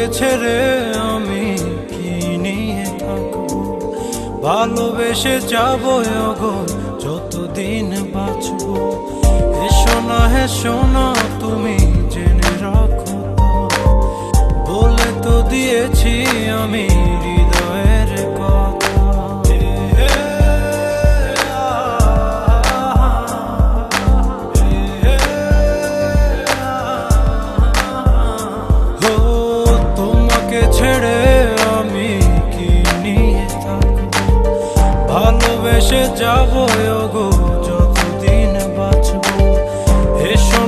তোমাকে ছেড়ে আমি কি নিয়ে থাকবো, ভালোবেসে যাবো গো যতদিন বাঁচবো। হেসো না তুমি জেনে রাখো, বলে তো দিয়েছি আমি হৃদয়ের কথা। ও তোমাকে ছেড়ে আমি কি নিয়ে থাকবো, ভালোবেসে যাবো গো যতদিন বাঁচবো। হেসো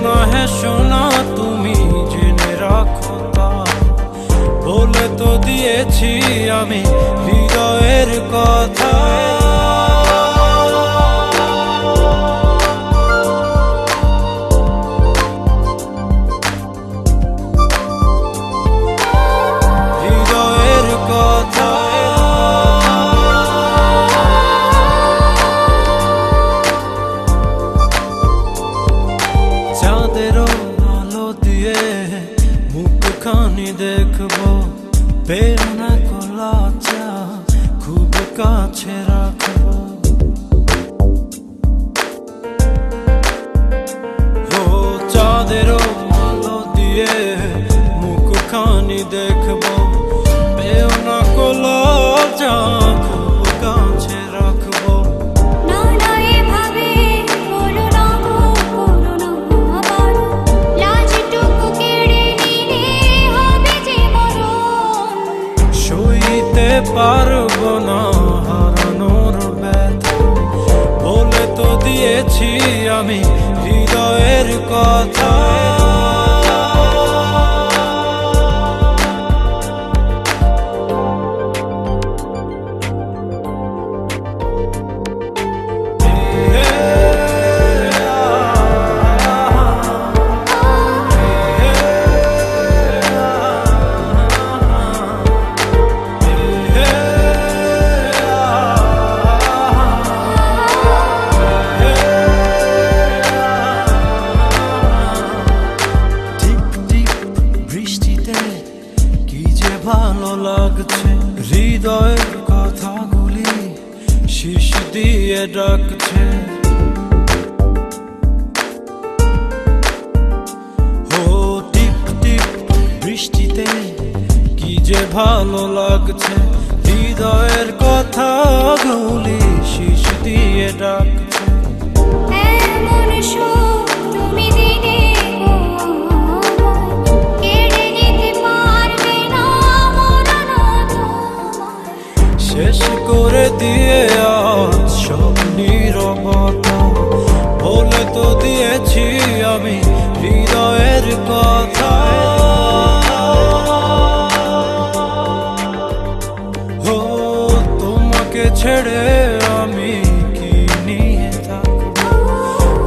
না তুমি জেনে রাখো, বলে তো দিয়েছি আমি হৃদয়ের কথা। হৃদয়ের কথা চাঁদেরও আলো দিয়ে মুখখানি দেখবো, প্রেরণা কলা চা খুব কাছে রাখবো। ও চাঁদেরও আলো দিয়ে মুখখানি দেখবো, প্রেরণা কলা চা খুব কাছে রাখবো। পারবো না হারানোর ব্যথা, বলে তো দিয়েছি আমি হৃদয়ের কথা। ভালো লাগছে হৃদয়ের কথাগুলি শীষ দিয়ে ডাকছে। ও টিপ টিপ বৃষ্টিতে কি যে ভালো লাগছে, হৃদয়ের কথাগুলি শীষ দিয়ে ডাকছে। শেষ করে দিয়ে আজ সব নীরবতা, বলে তো দিয়েছি আমি হৃদয়ের কথা। ও তোমাকে ছেড়ে আমি কি নিয়ে থাকবো,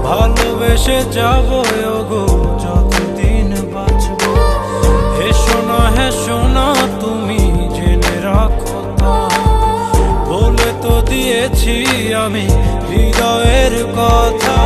ভালোবেসে যাবো গো যতদিন বাঁচবো। হেসো না তুমি জেনে রাখো, বলে তো দিয়েছি আমি হৃদয়ের কথা।